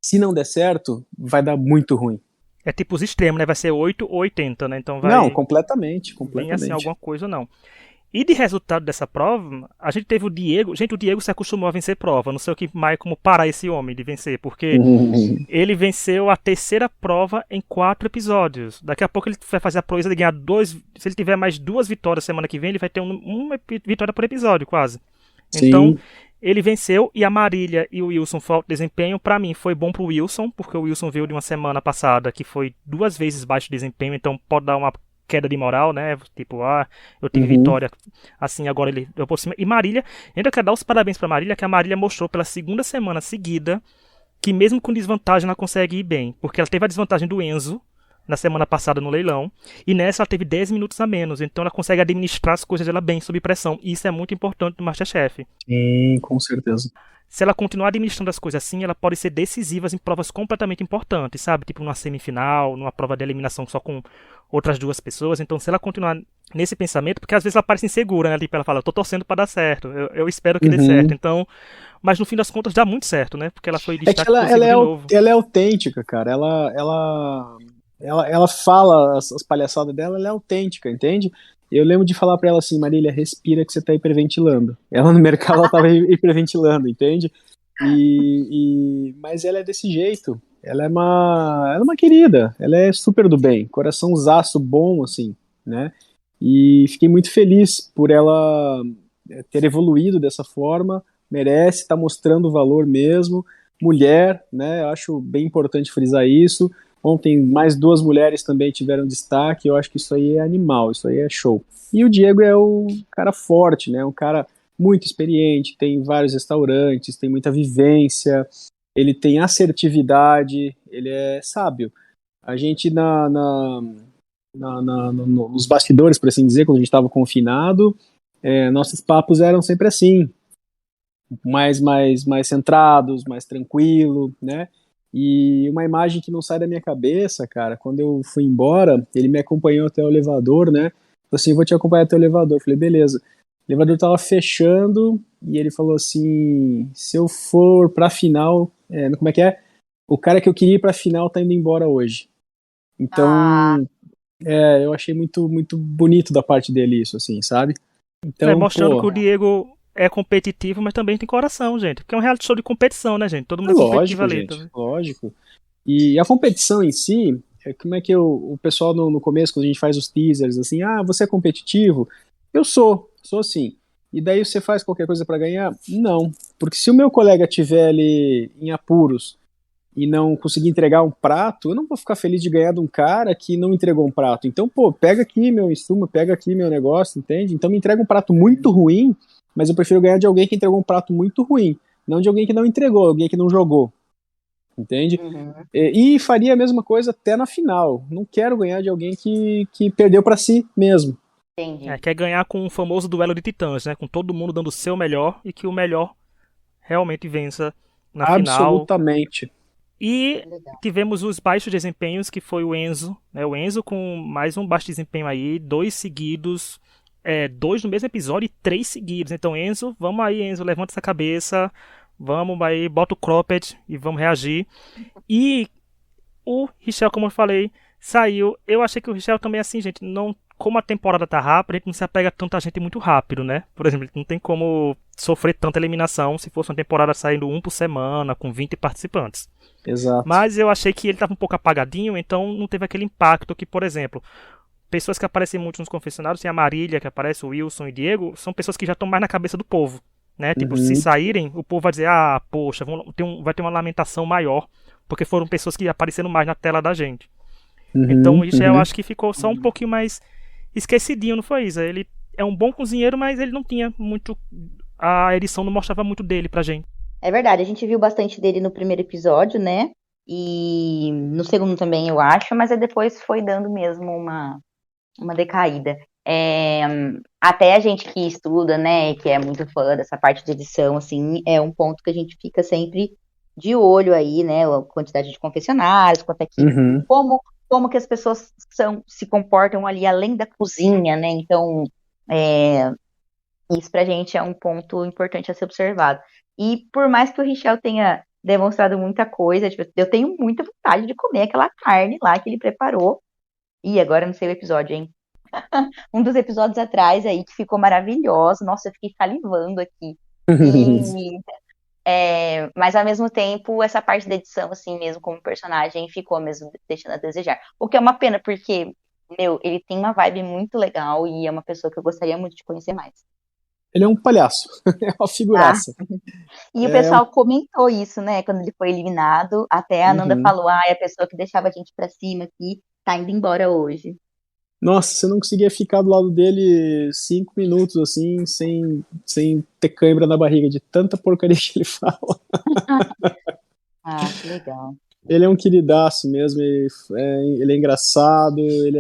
se não der certo, vai dar muito ruim. É tipo os extremos, né? Vai ser 8 ou 80, né? Então Não, vai completamente, bem assim completamente. alguma coisa ou não. E de resultado dessa prova, a gente teve o Diego. Gente, o Diego se acostumou a vencer prova. Não sei o que mais como parar esse homem de vencer, porque ele venceu a terceira prova em 4 episódios. Daqui a pouco ele vai fazer a proeza de ganhar 2. Se ele tiver mais 2 vitórias semana que vem, ele vai ter uma vitória por episódio, quase. Então, Sim. ele venceu e a Marília e o Wilson foi alto desempenho. Pra mim, foi bom pro Wilson, porque o Wilson veio de uma semana passada que foi 2 vezes baixo desempenho, então pode dar uma queda de moral, né? Tipo, eu tive Uhum. vitória, assim, agora ele deu por cima. E Marília, ainda quero dar os parabéns pra Marília, que a Marília mostrou pela segunda semana seguida que mesmo com desvantagem ela consegue ir bem, porque ela teve a desvantagem do Enzo na semana passada no leilão, e nessa ela teve 10 minutos a menos, então ela consegue administrar as coisas dela bem sob pressão, e isso é muito importante no MasterChef. Sim, com certeza. Se ela continuar administrando as coisas assim, ela pode ser decisiva em provas completamente importantes, sabe? Tipo numa semifinal, numa prova de eliminação só com outras 2 pessoas. Então, se ela continuar nesse pensamento, porque às vezes ela parece insegura, né? Tipo, ela fala, eu tô torcendo pra dar certo, eu espero que dê certo. Uhum. Então, mas no fim das contas dá muito certo, né? Porque ela foi É que destaque positivo de novo. ela é autêntica, cara. Ela fala as palhaçadas dela, ela é autêntica, entende? Eu lembro de falar pra ela assim, Marília, respira que você tá hiperventilando. Ela no mercado ela tava hiperventilando, entende? Mas ela é desse jeito. Ela é uma querida. Ela é super do bem, coraçãozaço bom, assim, né? E fiquei muito feliz por ela ter evoluído dessa forma. Merece, tá mostrando o valor mesmo. Mulher, né? Eu acho bem importante frisar isso. Ontem mais 2 mulheres também tiveram destaque. Eu acho que isso aí é animal, isso aí é show. E o Diego é o cara forte, né? Um cara muito experiente, tem vários restaurantes, tem muita vivência, ele tem assertividade, ele é sábio. A gente nos bastidores, por assim dizer, quando a gente estava confinado, nossos papos eram sempre assim, mais centrados, mais tranquilo, né? E uma imagem que não sai da minha cabeça, cara, quando eu fui embora, ele me acompanhou até o elevador, né? Falei assim, vou te acompanhar até o elevador. Eu falei, beleza. O elevador tava fechando e ele falou assim, se eu for pra final, como é que é? O cara que eu queria ir pra final tá indo embora hoje. Ah, Então, eu achei muito bonito da parte dele isso, assim, sabe? É, Então, mostrando que pô, o Diego é competitivo, mas também tem coração, gente. Porque é um reality show de competição, né, gente? Todo mundo é é competitivo lógico, ali. gente, lógico. E a competição em si, como é que o pessoal no começo, quando a gente faz os teasers, assim, você é competitivo? Eu sou sim. E daí você faz qualquer coisa para ganhar? Não. Porque se o meu colega tiver ali em apuros e não conseguir entregar um prato, eu não vou ficar feliz de ganhar de um cara que não entregou um prato. Então, pô, pega aqui meu insumo, pega aqui meu negócio, entende? Então me entrega um prato muito ruim, mas eu prefiro ganhar de alguém que entregou um prato muito ruim, não de alguém que não entregou, alguém que não jogou, entende? uhum, E faria a mesma coisa até na final. Não quero ganhar de alguém que perdeu para si mesmo. É, entendi. quer ganhar com o famoso duelo de titãs, né? Com todo mundo dando o seu melhor e que o melhor realmente vença na final. Absolutamente. E Legal. tivemos os baixos desempenhos, que foi o Enzo, né? O Enzo com mais um baixo desempenho aí, 2 seguidos, 2 no mesmo episódio e 3 seguidos. Então, Enzo, vamos aí, Enzo, levanta essa cabeça, vamos aí, bota o cropped e vamos reagir. E o Richel, como eu falei, saiu. Eu achei que o Richel também, assim, gente, não como a temporada tá rápida, a gente não se apega tanto a gente muito rápido, né? Por exemplo, não tem como sofrer tanta eliminação se fosse uma temporada saindo um por semana, com 20 participantes. Exato. Mas eu achei que ele tava um pouco apagadinho, então não teve aquele impacto que, por exemplo, pessoas que aparecem muito nos confessionários, tem a Marília, que aparece, o Wilson e o Diego, são pessoas que já estão mais na cabeça do povo, né? Tipo, se Uhum, saírem, o povo vai dizer, ah, poxa, vai ter uma lamentação maior, porque foram pessoas que apareceram mais na tela da gente. Então uhum, o Richel eu uhum. acho que ficou só um pouquinho mais esquecidinho, não foi, Isa? Ele é um bom cozinheiro, mas ele não tinha muito. A edição não mostrava muito dele pra gente. É verdade, a gente viu bastante dele no primeiro episódio, né? E no segundo também, eu acho, mas aí depois foi dando mesmo uma decaída. É, até a gente que estuda, né, que é muito fã dessa parte de edição, assim, é um ponto que a gente fica sempre de olho aí, né, a quantidade de confessionários, quanto é que, Uhum. como que as pessoas se comportam ali além da cozinha, né, então, é, isso pra gente é um ponto importante a ser observado. E por mais que o Richel tenha demonstrado muita coisa, tipo, eu tenho muita vontade de comer aquela carne lá que ele preparou. E agora eu não sei o episódio, hein? Um dos episódios atrás aí que ficou maravilhoso. Nossa, eu fiquei salivando aqui. E, mas ao mesmo tempo, essa parte da edição, assim mesmo, como personagem, ficou mesmo deixando a desejar. O que é uma pena, porque, meu, ele tem uma vibe muito legal e é uma pessoa que eu gostaria muito de conhecer mais. Ele é um palhaço, é uma Tá? figuraça. E o É um... pessoal comentou isso, né, quando ele foi eliminado. Até a Nanda Uhum. falou: ah, é a pessoa que deixava a gente pra cima aqui tá indo embora hoje. Nossa, você não conseguia ficar do lado dele 5 minutos assim, sem ter cãibra na barriga, de tanta porcaria que ele fala. Ah, que legal. Ele é um queridaço mesmo, ele é engraçado, ele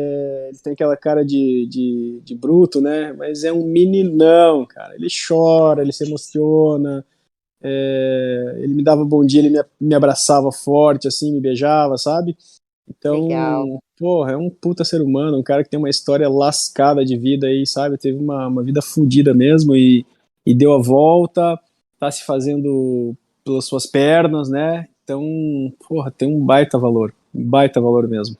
tem aquela cara de bruto, né? Mas é um meninão, cara. Ele chora, ele se emociona, ele me dava bom dia, ele me abraçava forte, assim, me beijava, sabe? Legal. Então, porra, é um puta ser humano, um cara que tem uma história lascada de vida aí, sabe? Teve uma vida fodida mesmo e deu a volta, tá se fazendo pelas suas pernas, né? Então, porra, tem um baita valor mesmo.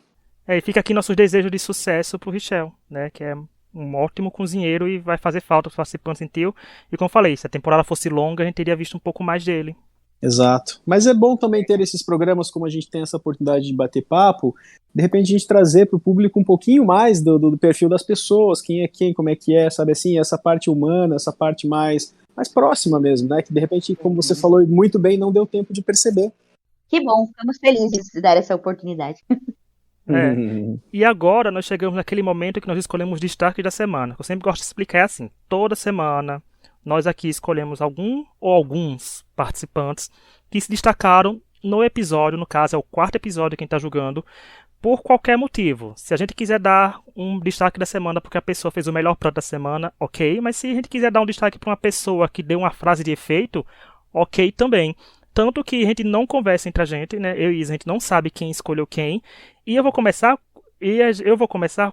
E fica aqui nossos desejos de sucesso pro Richel, né? Que é um ótimo cozinheiro e vai fazer falta os participantes em Tio. E como eu falei, se a temporada fosse longa, a gente teria visto um pouco mais dele. Exato. Mas é bom também ter esses programas, como a gente tem essa oportunidade de bater papo, de repente a gente trazer para o público um pouquinho mais do perfil das pessoas, quem é quem, como é que é, sabe assim, essa parte humana, essa parte mais próxima mesmo, né? Que de repente, como você Uhum. falou muito bem, não deu tempo de perceber. Que bom, ficamos felizes de dar essa oportunidade. É. E agora nós chegamos naquele momento que nós escolhemos o destaque da semana. Eu sempre gosto de explicar assim. Toda semana nós aqui escolhemos algum ou alguns participantes que se destacaram no episódio, no caso é o quarto episódio quem está julgando, por qualquer motivo. Se a gente quiser dar um destaque da semana porque a pessoa fez o melhor prato da semana, ok. Mas se a gente quiser dar um destaque para uma pessoa que deu uma frase de efeito, ok também. Tanto que a gente não conversa entre a gente, né? Eu e Isa, a gente não sabe quem escolheu quem. E eu vou começar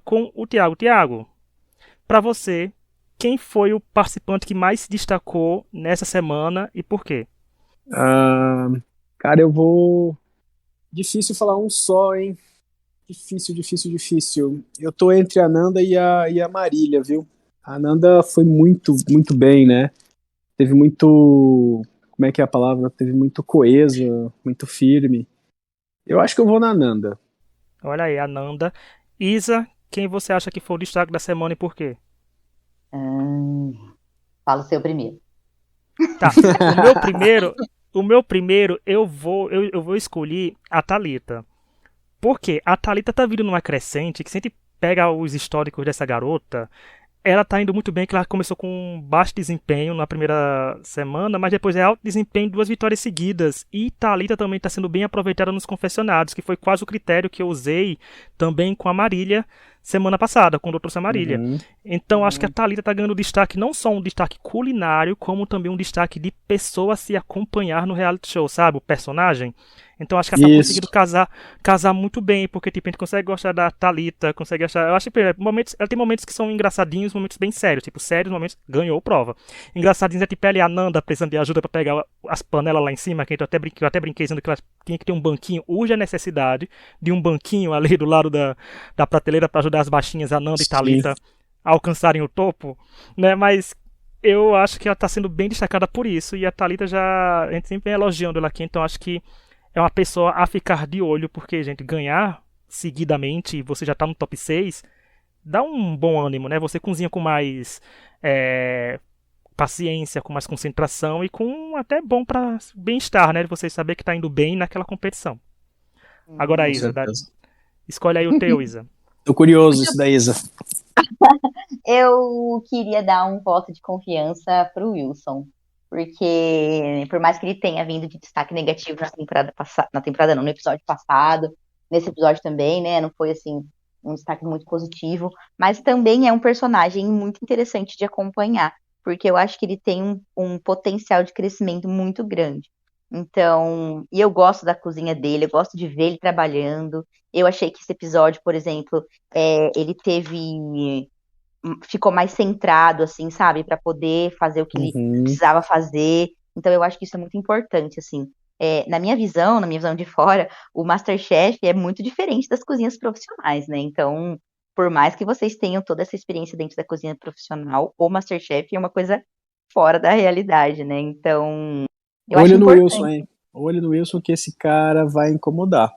com o Tiago. Tiago, para você, quem foi o participante que mais se destacou nessa semana e por quê? Ah, cara, eu vou. Difícil falar um só, hein? Difícil, difícil, difícil. Eu tô entre a Nanda e a Marília, viu? A Nanda foi muito, muito bem, né? Teve muito. Como é que é a palavra? Teve muito coesa, muito firme. Eu acho que eu vou na Nanda. Olha aí, a Nanda. Isa, quem você acha que foi o destaque da semana e por quê? Fala o seu primeiro. Tá. O meu primeiro eu vou escolher a Thalita. Porque a Thalita tá vindo numa crescente que se a gente pega os históricos dessa garota, ela tá indo muito bem, que ela começou com um baixo desempenho na primeira semana, mas depois é alto desempenho, 2 vitórias seguidas. E Thalita também está sendo bem aproveitada nos confessionados, que foi quase o critério que eu usei também com a Marília semana passada, quando eu trouxe a Marília. Uhum. Então acho que a Thalita tá ganhando destaque, não só um destaque culinário, como também um destaque de pessoa a se acompanhar no reality show, sabe? O personagem. Então acho que ela tá Isso. conseguindo casar muito bem, porque tipo, a gente consegue gostar da Thalita, consegue achar. Eu acho que ela tem momentos que são engraçadinhos, momentos bem sérios. Tipo, sérios momentos ganhou prova. Engraçadinhos é tipo ela e a Nanda precisando de ajuda pra pegar as panelas lá em cima, que eu até brinquei dizendo que ela tinha que ter um banquinho, urge a necessidade de um banquinho ali do lado da prateleira para ajudar as baixinhas, a Nanda e Sim. Thalita, a alcançarem o topo, né? Mas eu acho que ela está sendo bem destacada por isso, e a Thalita já, a gente sempre vem elogiando ela aqui, então acho que é uma pessoa a ficar de olho, porque, gente, ganhar seguidamente, você já tá no top 6 dá um bom ânimo, né? Você cozinha com mais paciência, com mais concentração e com até bom para bem-estar, né? Você saber que tá indo bem naquela competição. Agora, Com Isa, certeza. escolhe aí o teu, Isa. Tô curioso isso daí, Isa. Eu queria dar um voto de confiança pro Wilson. Porque, por mais que ele tenha vindo de destaque negativo na temporada passada, na temporada não, no episódio passado, nesse episódio também, né? Não foi assim um destaque muito positivo, mas também é um personagem muito interessante de acompanhar, porque eu acho que ele tem um potencial de crescimento muito grande. Então, e eu gosto da cozinha dele, eu gosto de ver ele trabalhando. Eu achei que esse episódio, por exemplo, ele ficou mais centrado, assim, sabe, para poder fazer o que ele Uhum. precisava fazer. Então, eu acho que isso é muito importante, assim. Na minha visão de fora, o MasterChef é muito diferente das cozinhas profissionais, né? Então, por mais que vocês tenham toda essa experiência dentro da cozinha profissional, o MasterChef é uma coisa fora da realidade, né? Então, eu acho Olho no Wilson, importante. hein? Olho no Wilson que esse cara vai incomodar.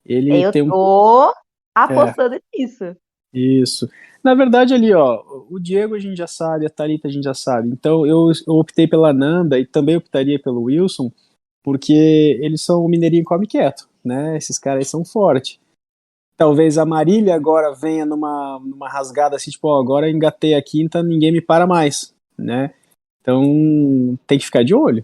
Ele Eu tem um. tô É, apostando nisso. isso. Na verdade, ali, ó, o Diego a gente já sabe, a Thalita a gente já sabe. Então eu optei pela Nanda e também optaria pelo Wilson, porque eles são o mineirinho come quieto, né? Esses caras aí são fortes. Talvez a Marília agora venha numa rasgada assim, tipo, ó, agora eu engatei a quinta, ninguém me para mais, né? Então tem que ficar de olho.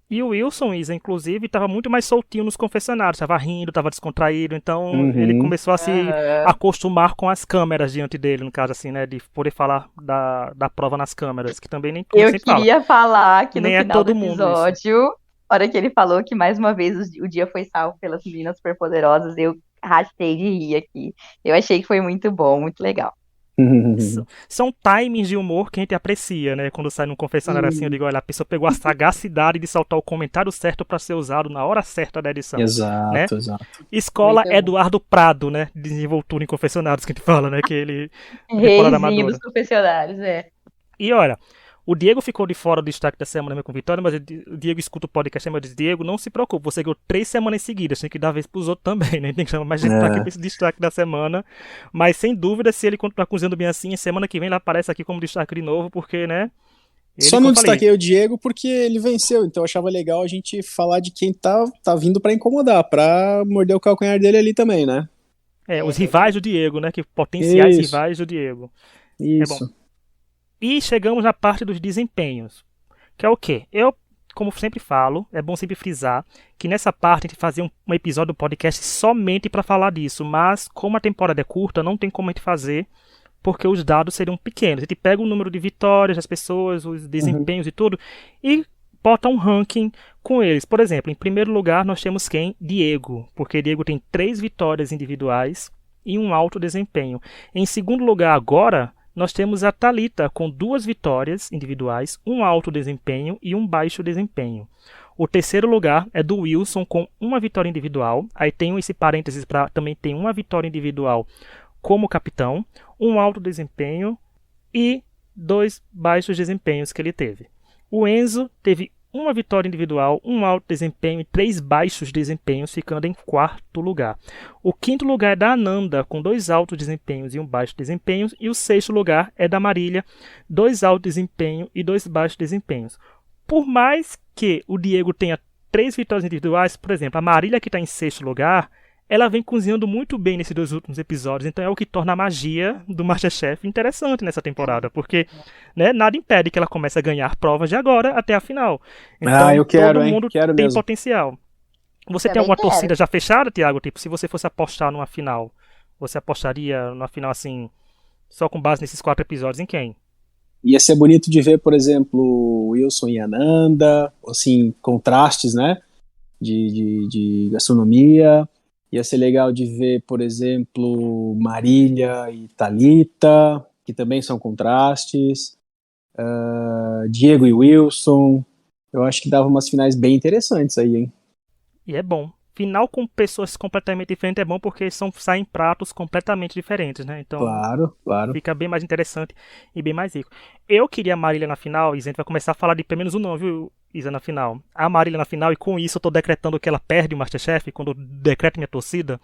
E o Wilson, Isa, inclusive, estava muito mais soltinho nos confessionários, estava rindo, estava descontraído, então ele Uhum. começou a se Aham. acostumar com as câmeras diante dele, no caso assim, né, de poder falar da prova nas câmeras, que também nem, como ele Eu sempre fala, queria falar que no nem é final do todo mundo isso. episódio, a hora que ele falou que mais uma vez o dia foi salvo pelas meninas superpoderosas, eu rachei de rir aqui. Eu achei que foi muito bom, muito legal. São timings de humor que a gente aprecia, né? Quando sai num confessionário assim, eu E digo, olha, a pessoa pegou a sagacidade de soltar o comentário certo para ser usado na hora certa da edição, né? Exato, exato. Escola muito bom. Eduardo Prado, né? Desenvoltura em confessionários que a gente fala, né? Que ele temporada Reizinho dos amadora. confessionários, é. E olha, o Diego ficou de fora do destaque da semana mesmo com vitória, mas o Diego escuta o podcast, mas diz, Diego, não se preocupe, você ganhou 3 semanas seguidas, tem que dar vez pros outros também, né? Tem que chamar mais gente pra aqui pra É. esse destaque da semana. Mas sem dúvida, se ele continuar cozinhando bem assim, semana que vem ele aparece aqui como destaque de novo, porque, né? Ele, Só como não eu falei, destaquei o Diego porque ele venceu, então eu achava legal a gente falar de quem tá vindo pra incomodar, pra morder o calcanhar dele ali também, né? É os rivais do verdade. Diego, né? Que potenciais Isso, rivais do Diego. É bom. isso. E chegamos na parte dos desempenhos. Que é o quê? Eu, como sempre falo, é bom sempre frisar que nessa parte a gente fazia um episódio do podcast somente para falar disso, mas como a temporada é curta, não tem como a gente fazer, porque os dados seriam pequenos. A gente pega o número de vitórias das pessoas, os Uhum. desempenhos e tudo, e bota um ranking com eles. Por exemplo, em primeiro lugar nós temos quem? Diego, porque Diego tem 3 vitórias individuais e um alto desempenho. Em segundo lugar agora, nós temos a Thalita com 2 vitórias individuais, um alto desempenho e um baixo desempenho. O terceiro lugar é do Wilson com uma vitória individual. Aí tem esse parênteses para também tem uma vitória individual como capitão, um alto desempenho e 2 baixos desempenhos que ele teve. O Enzo teve uma vitória individual, um alto desempenho e 3 baixos desempenhos, ficando em quarto lugar. O quinto lugar é da Ananda, com 2 altos desempenhos e um baixo desempenho. E o sexto lugar é da Marília, 2 altos desempenhos e 2 baixos desempenhos. Por mais que o Diego tenha 3 vitórias individuais, por exemplo, a Marília que está em sexto lugar, ela vem cozinhando muito bem nesses 2 últimos episódios, então é o que torna a magia do MasterChef interessante nessa temporada, porque né, nada impede que ela comece a ganhar provas de agora até a final. Ah, Então eu todo quero, hein? mundo Quero tem mesmo. potencial. Você tem Também alguma quero. torcida já fechada, Thiago? Tipo, se você fosse apostar numa final, você apostaria numa final assim, só com base nesses 4 episódios, em quem? Ia ser bonito de ver, por exemplo, o Wilson e Ananda, assim, contrastes, né? De gastronomia. Ia ser legal de ver, por exemplo, Marília e Thalita, que também são contrastes. Diego e Wilson. Eu acho que dava umas finais bem interessantes aí, hein? E é bom. final com pessoas completamente diferentes é bom porque saem pratos completamente diferentes, né? Então Claro. fica bem mais interessante e bem mais rico. Eu queria a Marília na final, e a gente vai começar a falar de pelo menos um nome, viu, Isa, na final. A Marília na final, e com isso eu tô decretando que ela perde o MasterChef, quando eu decreto minha torcida.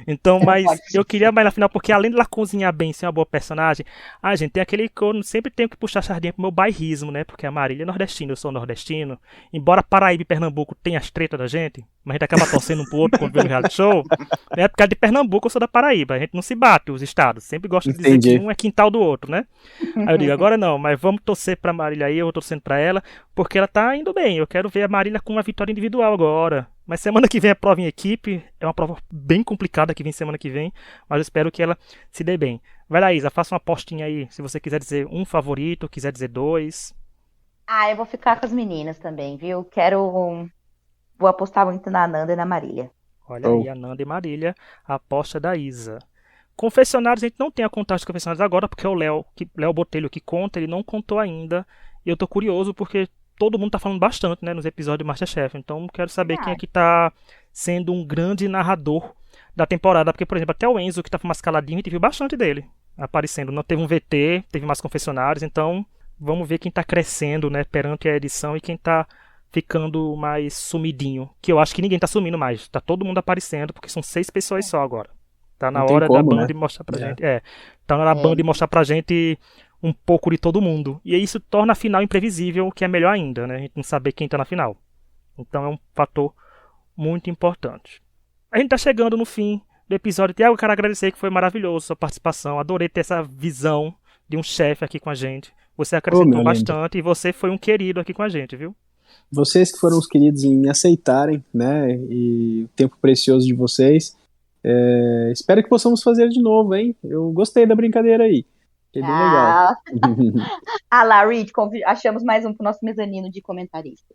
Então, mas eu queria a Marília na final, porque além de ela cozinhar bem, ser uma boa personagem, a gente tem aquele que eu sempre tenho que puxar a sardinha pro meu bairrismo, né? Porque a Marília é nordestina, eu sou nordestino. Embora Paraíba e Pernambuco tenham as tretas da gente, mas a gente acaba torcendo um pro outro quando vê no reality show, né? Porque ela é de Pernambuco, eu sou da Paraíba. A gente não se bate, os estados. Sempre gosta de dizer que um é quintal do outro, né? Aí eu digo, agora não, mas vamos torcer pra Marília aí, eu vou torcendo pra ela, porque ela tá indo bem. Eu quero ver a Marília com uma vitória individual agora. Mas semana que vem é prova em equipe, é uma prova bem complicada que vem semana que vem, mas eu espero que ela se dê bem. Vai lá, Isa, faça uma apostinha aí, se você quiser dizer um favorito, quiser dizer dois. Eu vou ficar com as meninas também, viu? Vou apostar muito na Nanda e na Marília. Olha aí, a Nanda e Marília, a aposta da Isa. Confessionários, a gente não tem a contagem de confessionários agora, porque é o Léo Botelho que conta, ele não contou ainda. E eu tô curioso porque todo mundo tá falando bastante, né, nos episódios do MasterChef. Então quero saber quem é que tá sendo um grande narrador da temporada. Porque, por exemplo, até o Enzo, que tava mais caladinho, a gente viu bastante dele aparecendo. Não teve um VT, teve mais confessionários. Então vamos ver quem tá crescendo, né, perante a edição e quem tá ficando mais sumidinho. Que eu acho que ninguém tá sumindo mais. Tá todo mundo aparecendo, porque são 6 pessoas só agora. Tá na hora da Band mostrar pra gente. Tá na hora da Band mostrar pra gente um pouco de todo mundo. E isso torna a final imprevisível, o que é melhor ainda, né? A gente não saber quem tá na final. Então é um fator muito importante. A gente tá chegando no fim do episódio. Tiago, eu quero agradecer, que foi maravilhoso a sua participação. Adorei ter essa visão de um chefe aqui com a gente. Você acrescentou bastante e você foi um querido aqui com a gente, viu? Vocês que foram os queridos em me aceitarem, né? E o tempo precioso de vocês. Espero que possamos fazer de novo, hein? Eu gostei da brincadeira aí. Achei bem legal. Lá, Reed, achamos mais um pro nosso mezanino de comentarista.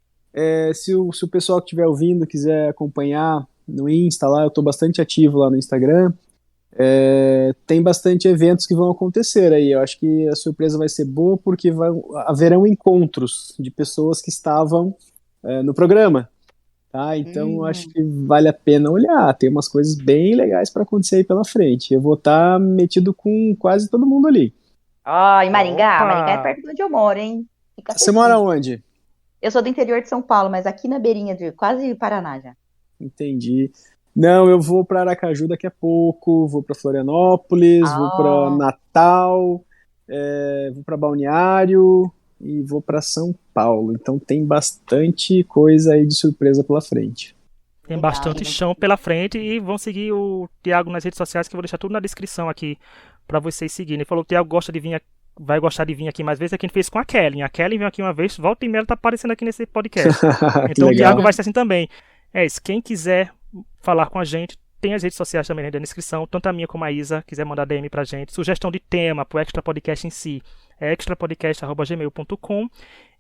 Se o pessoal que estiver ouvindo quiser acompanhar no Insta lá, eu estou bastante ativo lá no Instagram. Tem bastante eventos que vão acontecer aí. Eu acho que a surpresa vai ser boa porque haverão encontros de pessoas que estavam no programa. Tá? Então acho que vale a pena olhar. Tem umas coisas bem legais para acontecer aí pela frente. Eu vou estar metido com quase todo mundo ali. Em Maringá? Opa! Maringá é perto de onde eu moro, hein? Você mora onde? Eu sou do interior de São Paulo, mas aqui na beirinha de quase Paraná já. Entendi. Não, eu vou para Aracaju daqui a pouco, vou para Florianópolis, vou para Natal, vou para Balneário e vou para São Paulo. Então tem bastante coisa aí de surpresa pela frente. Tem bastante chão pela frente e vão seguir o Tiago nas redes sociais, que eu vou deixar tudo na descrição aqui para vocês seguirem. Ele falou que o Tiago vai gostar de vir aqui mais vezes, é que a gente fez com a Kelly. A Kelly veio aqui uma vez, volta e meia, ela tá aparecendo aqui nesse podcast. Então o Tiago vai ser assim também. É isso, quem quiser falar com a gente, tem as redes sociais também na descrição, tanto a minha como a Isa, quiser mandar DM pra gente, sugestão de tema pro Extra Podcast em si, é extrapodcast@gmail.com.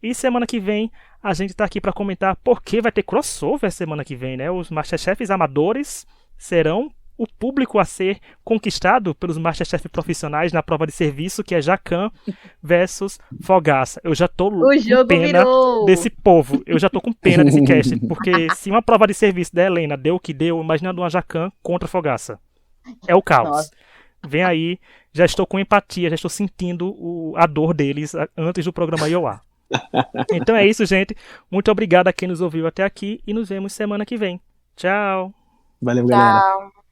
E semana que vem a gente tá aqui para comentar porque vai ter crossover semana que vem, né? Os Masterchefs amadores serão o público a ser conquistado pelos Masterchef profissionais na prova de serviço, que é Jacan versus Fogaça. Eu já tô com pena desse povo. Eu já tô com pena desse cast, porque se uma prova de serviço da Helena deu o que deu, imaginando uma Jacan contra Fogaça. É o caos. Nossa. Vem aí, já estou com empatia, já estou sentindo a dor deles antes do programa Ioá. Então é isso, gente. Muito obrigado a quem nos ouviu até aqui e nos vemos semana que vem. Tchau. Valeu, galera. Tchau.